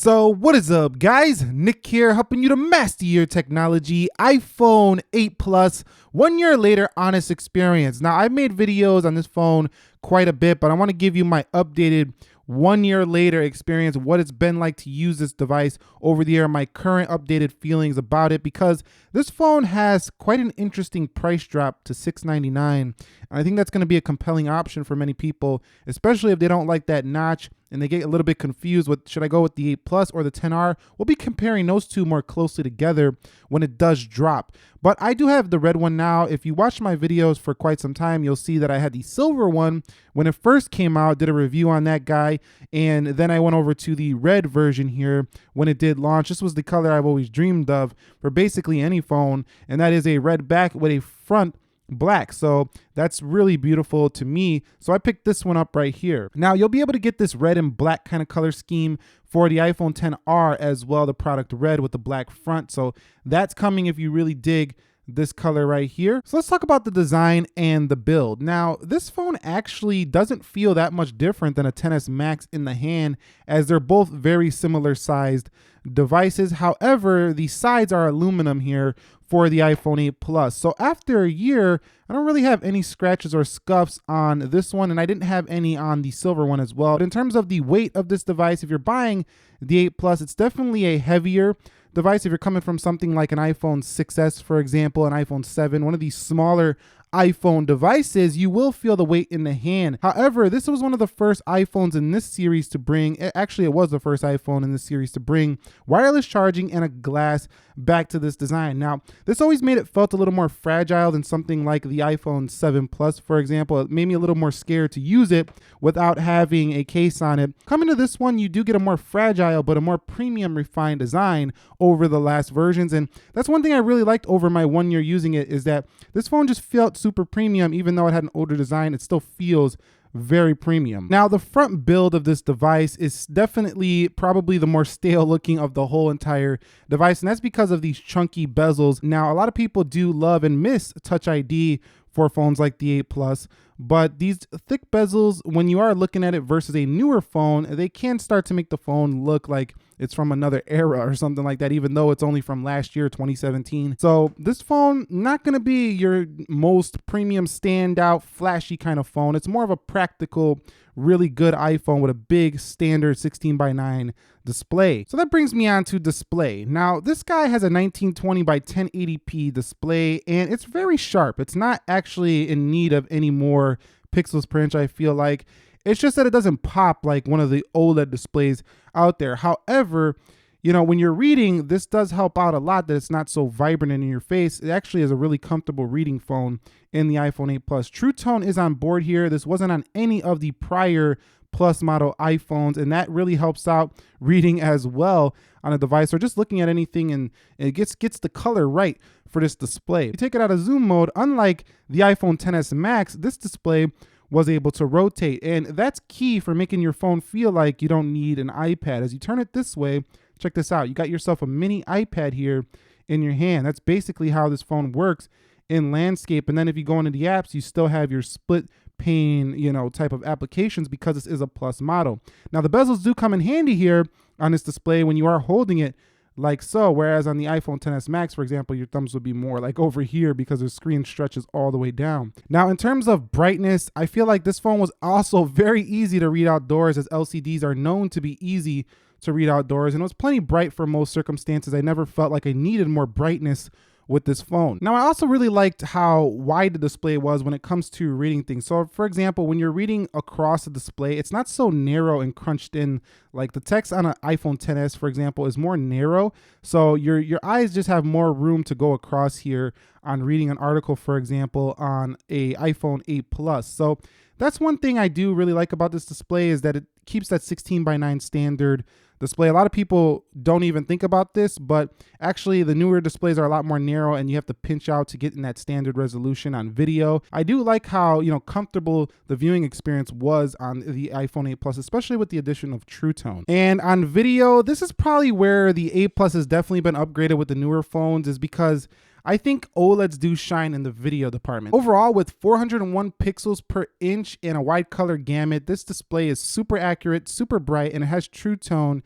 So what is up, guys? Nick here, helping you to master your technology. iPhone 8 Plus, 1 year later, honest experience. Now, I've made videos on this phone quite a bit, but I want to give you my updated 1 year later experience, what it's been like to use this device over the air, my current updated feelings about it, because this phone has quite an interesting price drop to $699. And I think that's going to be a compelling option for many people, especially if they don't like that notch and they get a little bit confused with, should I go with the 8 Plus or the 10R? We'll be comparing those two more closely together when it does drop. But I do have the red one now. If you watch my videos for quite some time, you'll see that I had the silver one when it first came out, did a review on that guy. And then I went over to the red version here when it did launch. This was the color I've always dreamed of for basically any phone. And that is a red back with a front black. So that's really beautiful to me. So I picked this one up right here. Now you'll be able to get this red and black kind of color scheme for the iPhone 10R as well, the product red with the black front. So that's coming if you really dig this color right here. So let's talk about the design and the build. Now, this phone actually doesn't feel that much different than a XS Max in the hand, as they're both very similar sized devices. However, the sides are aluminum here for the iPhone 8 Plus. So after a year, I don't really have any scratches or scuffs on this one, and I didn't have any on the silver one as well. But in terms of the weight of this device, if you're buying the 8 Plus, it's definitely a heavier device. If you're coming from something like an iPhone 6s, for example, an iPhone 7, one of these smaller iPhone devices, you will feel the weight in the hand. However, this was one of the first iPhones in this series to bring, actually it was the first iPhone in this series to bring wireless charging and a glass back to this design. Now, this always made it felt a little more fragile than something like the iPhone 7 Plus, for example. It made me a little more scared to use it without having a case on it. Coming to this one, you do get a more fragile but a more premium refined design over the last versions. And that's one thing I really liked over my 1 year using it, is that this phone just felt super premium. Even though it had an older design, it still feels very premium. Now, the front build of this device is definitely probably the more stale looking of the whole entire device, and that's because of these chunky bezels. Now, a lot of people do love and miss Touch ID for phones like the 8 Plus, but these thick bezels, when you are looking at it versus a newer phone, they can start to make the phone look like it's from another era or something like that, even though it's only from last year, 2017. So this phone, not gonna be your most premium, standout, flashy kind of phone. It's more of a practical, really good iPhone with a big standard 16:9 display. So that brings me on to display. Now, this guy has a 1920 by 1080p display, and it's very sharp. It's not actually in need of any more pixels per inch, I feel like. It's just that it doesn't pop like one of the OLED displays out there. However, you know, when you're reading, this does help out a lot that it's not so vibrant and in your face. It actually is a really comfortable reading phone in the iPhone 8 Plus. True Tone is on board here. This wasn't on any of the prior Plus model iPhones, and that really helps out reading as well on a device or just looking at anything, and it gets the color right for this display. If you take it out of zoom mode, unlike the iPhone XS Max, this display was able to rotate, and that's key for making your phone feel like you don't need an iPad. As you turn it this way, check this out, you got yourself a mini iPad here in your hand. That's basically how this phone works in landscape. And then if you go into the apps, you still have your split pane, you know, type of applications, because this is a Plus model. Now, the bezels do come in handy here on this display when you are holding it like so, whereas on the iPhone XS Max, for example, your thumbs would be more like over here because the screen stretches all the way down. Now, in terms of brightness, I feel like this phone was also very easy to read outdoors, as LCDs are known to be easy to read outdoors, and it was plenty bright for most circumstances. I never felt like I needed more brightness with this phone. Now, I also really liked how wide the display was when it comes to reading things. So for example, when you're reading across the display, it's not so narrow and crunched in. Like the text on an iPhone XS, for example, is more narrow. So your eyes just have more room to go across here on reading an article, for example, on a iPhone 8 Plus. So that's one thing I do really like about this display, is that it keeps that 16:9 standard display. A lot of people don't even think about this, but actually the newer displays are a lot more narrow and you have to pinch out to get in that standard resolution on video. I do like how, you know, comfortable the viewing experience was on the iPhone 8 Plus, especially with the addition of True Tone. And on video, this is probably where the 8 Plus has definitely been upgraded with the newer phones, is because I think OLEDs do shine in the video department. Overall, with 401 pixels per inch and a wide color gamut, this display is super accurate, super bright, and it has True Tone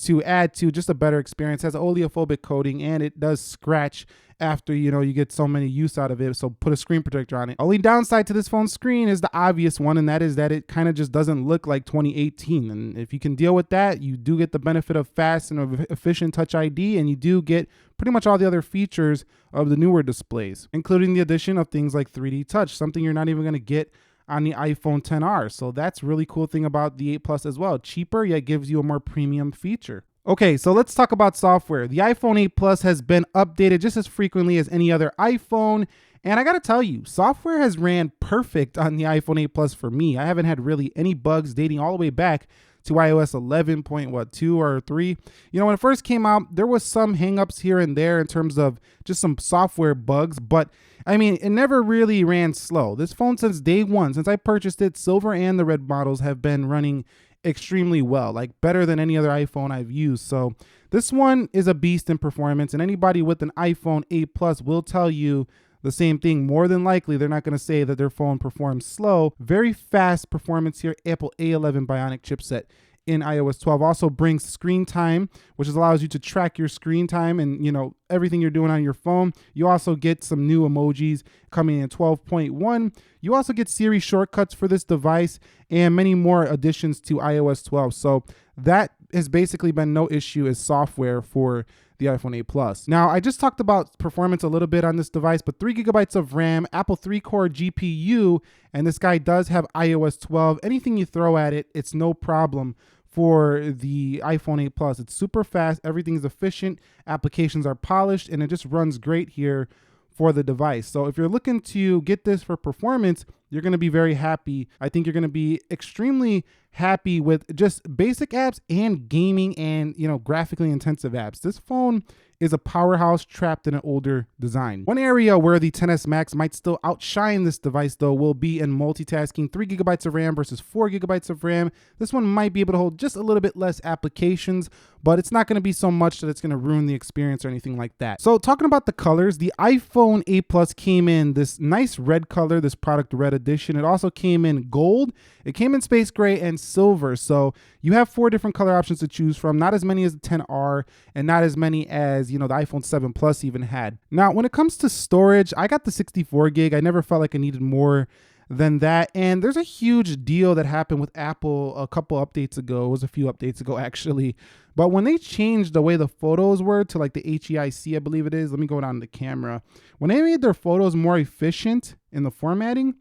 to add to just a better experience. It has oleophobic coating and it does scratch after you get so many use out of it, so put a screen protector on it. Only downside to this phone screen is the obvious one, and that is that it kind of just doesn't look like 2018. And if you can deal with that, you do get the benefit of fast and efficient Touch ID, and you do get pretty much all the other features of the newer displays, including the addition of things like 3D touch, something you're not even going to get on the iPhone XR. So that's really cool thing about the 8 Plus as well. Cheaper, yet gives you a more premium feature. Okay, so let's talk about software. The iPhone 8 Plus has been updated just as frequently as any other iPhone. And I gotta tell you, software has ran perfect on the iPhone 8 Plus for me. I haven't had really any bugs dating all the way back to iOS 11.2 or 3. When it first came out, there was some hangups here and there in terms of just some software bugs, but I mean, it never really ran slow. This phone, since day one, since I purchased it, silver and the red models have been running extremely well, like better than any other iPhone I've used. So this one is a beast in performance, and anybody with an iPhone 8 Plus will tell you the same thing. More than likely, they're not going to say that their phone performs slow. Very fast performance here. Apple A11 Bionic chipset in iOS 12 also brings screen time, which allows you to track your screen time and everything you're doing on your phone. You also get some new emojis coming in 12.1. You also get Siri shortcuts for this device and many more additions to iOS 12. So that has basically been no issue as software for the iPhone 8 Plus. Now, I just talked about performance a little bit on this device, but 3 gigabytes of RAM, Apple 3-core GPU, and this guy does have iOS 12. Anything you throw at it, it's no problem for the iPhone 8 Plus. It's super fast, everything's efficient, applications are polished, and it just runs great here for the device. So if you're looking to get this for performance, you're going to be very happy. I think you're going to be extremely happy with just basic apps and gaming and graphically intensive apps. This phone is a powerhouse trapped in an older design. One area where the XS Max might still outshine this device though will be in multitasking. 3 gigabytes of RAM versus 4 gigabytes of RAM. This one might be able to hold just a little bit less applications, but it's not going to be so much that it's going to ruin the experience or anything like that. So talking about the colors, the iPhone 8 Plus came in this nice red color, this product red edition. It also came in gold, it came in space gray, and silver. So you have 4 different color options to choose from, not as many as the XR and not as many as the iPhone 7 Plus even had. Now, when it comes to storage, I got the 64 gig. I never felt like I needed more than that. And there's a huge deal that happened with Apple a couple updates ago. It was a few updates ago actually. But when they changed the way the photos were to like the HEIC, I believe it is. Let me go down to the camera. When they made their photos more efficient in the formatting,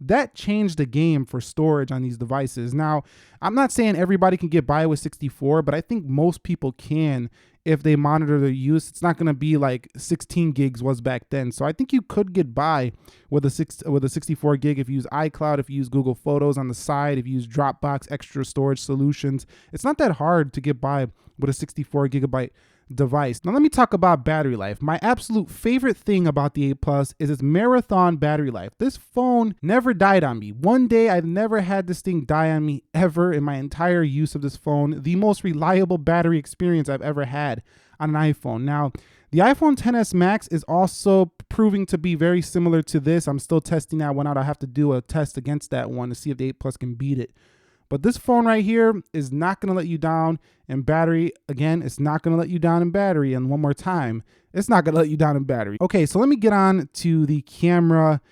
that changed the game for storage on these devices. Now, I'm not saying everybody can get by with 64, but I think most people can if they monitor their use. It's not going to be like 16 gigs was back then. So I think you could get by with a 64 gig if you use iCloud, if you use Google Photos on the side, if you use Dropbox, extra storage solutions. It's not that hard to get by with a 64 gigabyte device. Now let me talk about battery life. My absolute favorite thing about the 8 Plus is its marathon battery life. This phone never died on me. One day I've never had this thing die on me ever in my entire use of this phone. The most reliable battery experience I've ever had on an iPhone. Now, the iPhone XS Max is also proving to be very similar to this. I'm still testing that one out. I have to do a test against that one to see if the 8 Plus can beat it. But this phone right here is not going to let you down in battery. Again, it's not going to let you down in battery. And one more time, it's not going to let you down in battery. Okay, so let me get on to the camera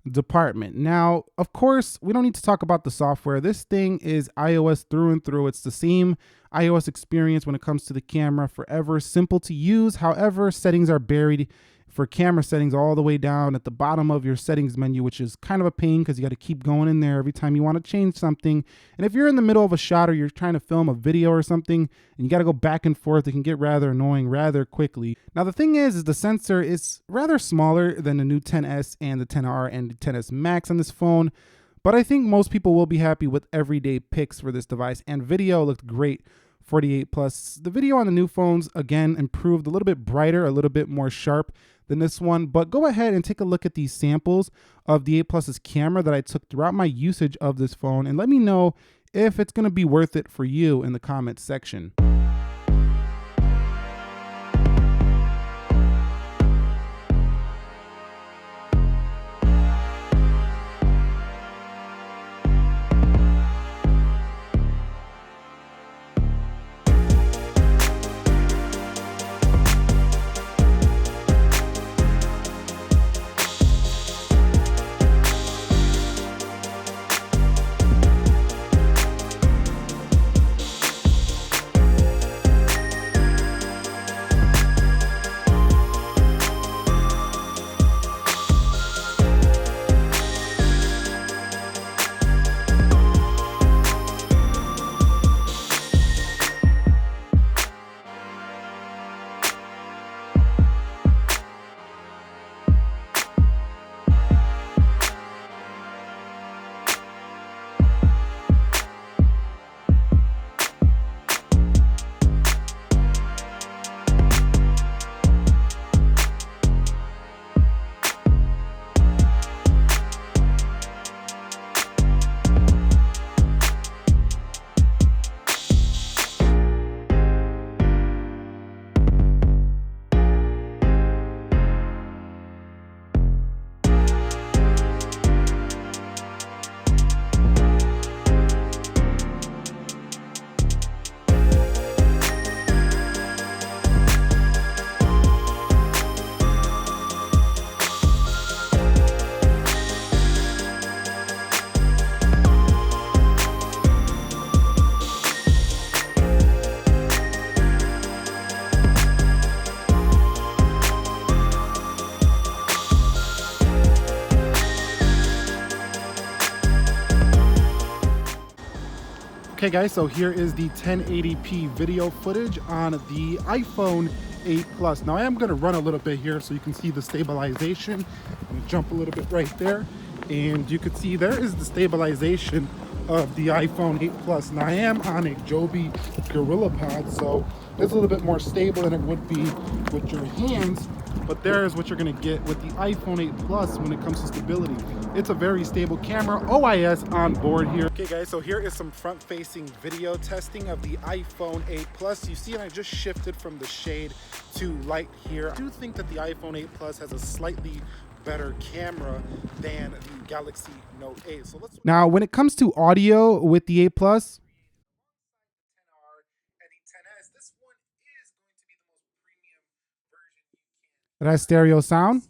department. Now, of course, we don't need to talk about the software. This thing is iOS through and through. It's the same iOS experience when it comes to the camera forever. Simple to use. However, settings are buried for camera settings all the way down at the bottom of your settings menu, which is kind of a pain because you got to keep going in there every time you want to change something. And if you're in the middle of a shot or you're trying to film a video or something and you got to go back and forth, it can get rather annoying rather quickly. Now, the thing is the sensor is rather smaller than the new XS and the XR and the XS Max on this phone. But I think most people will be happy with everyday pics for this device, and video looked great for the 8 Plus. The video on the new phones, again, improved, a little bit brighter, a little bit more sharp than this one. But go ahead and take a look at these samples of the 8 Plus's camera that I took throughout my usage of this phone, and let me know if it's going to be worth it for you in the comments section. Okay guys, so here is the 1080p video footage on the iPhone 8 Plus. Now I am going to run a little bit here so you can see the stabilization. I'm going to jump a little bit right there, and you can see there is the stabilization of the iPhone 8 Plus. Now I am on a Joby Gorilla Pod, so it's a little bit more stable than it would be with your hands, but there's what you're going to get with the iPhone 8 Plus when it comes to stability. It's a very stable camera, OIS on board here. Okay guys, so here is some front-facing video testing of the iPhone 8 Plus. You see, and I just shifted from the shade to light here. I do think that the iPhone 8 Plus has a slightly better camera than the Galaxy Note 8. So let's. Now, when it comes to audio with the 8 Plus, it has stereo sound.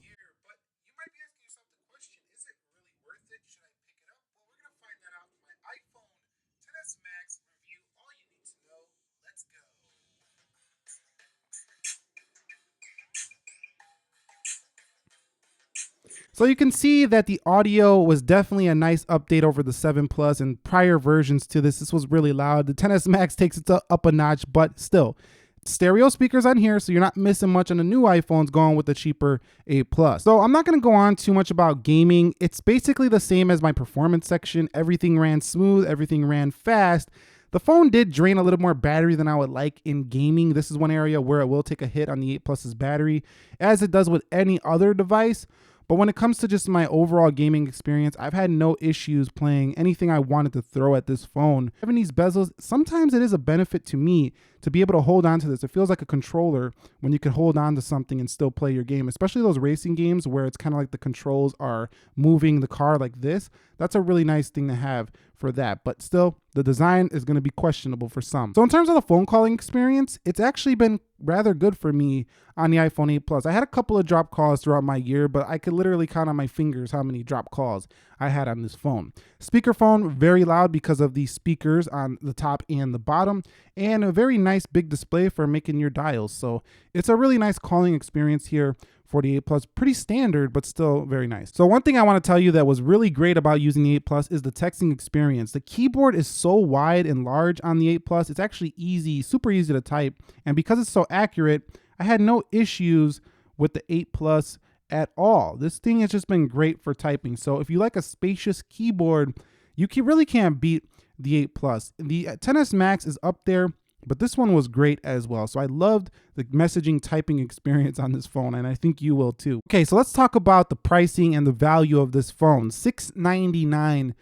So you can see that the audio was definitely a nice update over the 7 Plus and prior versions to this. This was really loud. The XS Max takes it up a notch, but still, stereo speakers on here, so you're not missing much on the new iPhones going with the cheaper 8 Plus. So I'm not going to go on too much about gaming. It's basically the same as my performance section. Everything ran smooth, everything ran fast. The phone did drain a little more battery than I would like in gaming. This is one area where it will take a hit on the 8 Plus's battery, as it does with any other device. But when it comes to just my overall gaming experience, I've had no issues playing anything I wanted to throw at this phone. Having these bezels, sometimes it is a benefit to me to be able to hold on to this. It feels like a controller when you can hold on to something and still play your game, especially those racing games where it's kind of like the controls are moving the car like this. That's a really nice thing to have for that, but still the design is going to be questionable for some. So in terms of the phone calling experience, it's actually been rather good for me on the iPhone 8 Plus. I had a couple of drop calls throughout my year, but I could literally count on my fingers how many drop calls I had on this phone. Speakerphone, very loud because of the speakers on the top and the bottom, and a very nice big display for making your dials. So it's a really nice calling experience here for the 8 Plus. Pretty standard, but still very nice. So one thing I want to tell you that was really great about using the 8 Plus is the texting experience. The keyboard is so wide and large on the 8 Plus. It's actually easy, super easy to type. And because it's so accurate, I had no issues with the 8 Plus at all. This thing has just been great for typing. So if you like a spacious keyboard, you really can't beat the 8 Plus. The XS Max is up there, but this one was great as well. So I loved the messaging typing experience on this phone, and I think you will too. Okay, so let's talk about the pricing and the value of this phone. $699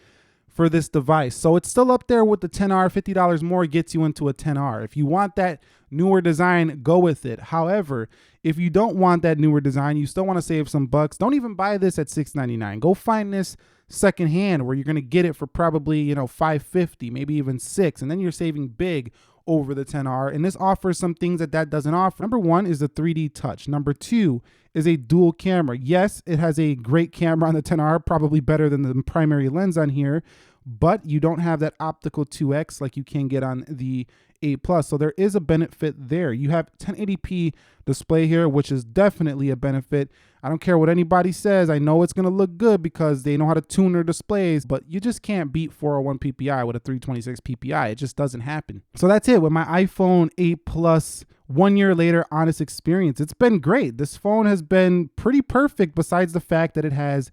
for this device. So it's still up there with the 10R. $50 more gets you into a 10R. If you want that newer design, go with it. However, if you don't want that newer design, you still want to save some bucks, don't even buy this at $699. Go find this secondhand where you're going to get it for probably, $550, maybe even $6, and then you're saving big over the 10R. And this offers some things that doesn't offer. Number one is the 3D touch. Number two is a dual camera. Yes, it has a great camera on the 10R, probably better than the primary lens on here, but you don't have that optical 2x like you can get on the 8 Plus. So there is a benefit there. You have 1080p display here, which is definitely a benefit. I don't care what anybody says. I know it's going to look good because they know how to tune their displays, but you just can't beat 401 PPI with a 326 PPI. It just doesn't happen. So that's it with my iPhone 8 Plus 1 year later honest experience. It's been great. This phone has been pretty perfect besides the fact that it has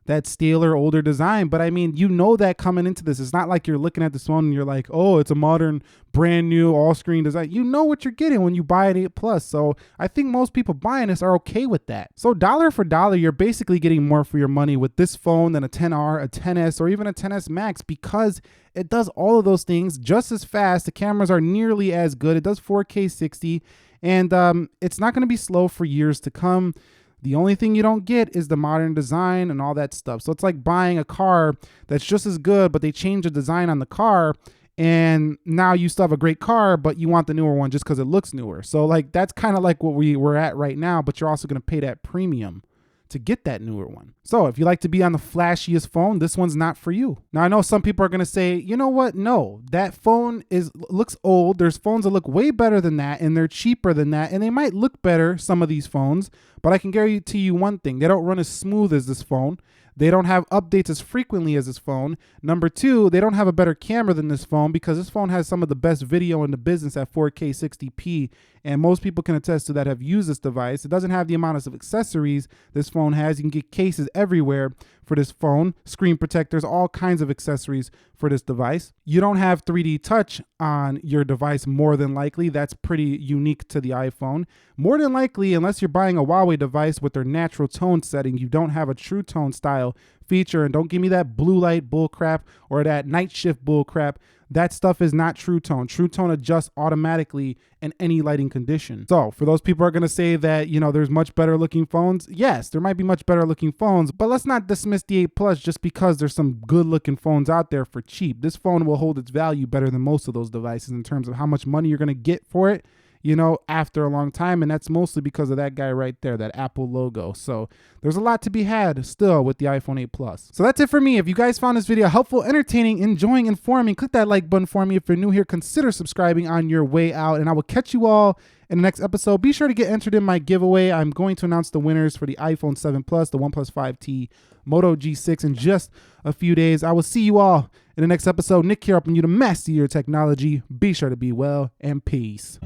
that staler, older design. But I mean, you know that coming into this. It's not like you're looking at this phone and you're like, oh, it's a modern, brand new, all-screen design. You know what you're getting when you buy an 8 Plus. So I think most people buying this are okay with that. So dollar for dollar, you're basically getting more for your money with this phone than a 10R, a 10S, or even a 10S Max, because it does all of those things just as fast. The cameras are nearly as good. It does 4K 60, and it's not going to be slow for years to come. The only thing you don't get is the modern design and all that stuff. So it's like buying a car that's just as good, but they change the design on the car, and now you still have a great car, but you want the newer one just because it looks newer. So like that's kind of like what we're at right now, but you're also going to pay that premium to get that newer one. So if you like to be on the flashiest phone, this one's not for you. Now I know some people are going to say, you know what? No, that phone looks old. There's phones that look way better than that, and they're cheaper than that, and they might look better, some of these phones, but I can guarantee you one thing: they don't run as smooth as this phone. They don't have updates as frequently as this phone. Number two, they don't have a better camera than this phone because this phone has some of the best video in the business at 4K 60p. And most people can attest to that have used this device. It doesn't have the amount of accessories this phone has. You can get cases everywhere for this phone, screen protectors, all kinds of accessories for this device. You don't have 3D touch on your device more than likely. That's pretty unique to the iPhone. More than likely, unless you're buying a Huawei device with their natural tone setting, you don't have a true tone style feature. And don't give me that blue light bull crap or that night shift bull crap. That stuff is not True Tone. True Tone adjusts automatically in any lighting condition. So for those people who are going to say that, you know, there's much better looking phones. Yes, there might be much better looking phones, but let's not dismiss the 8 Plus just because there's some good looking phones out there for cheap. This phone will hold its value better than most of those devices in terms of how much money you're going to get for it, you know, after a long time. And that's mostly because of that guy right there, that Apple logo. So there's a lot to be had still with the iPhone 8 Plus. So that's it for me. If you guys found this video helpful, entertaining, enjoying, informing, click that like button for me. If you're new here, consider subscribing on your way out, and I will catch you all in the next episode. Be sure to get entered in my giveaway. I'm going to announce the winners for the iPhone 7 Plus, the OnePlus 5T, Moto G6 in just a few days. I will see you all in the next episode. Nick here, helping you to master your technology. Be sure to be well, and peace.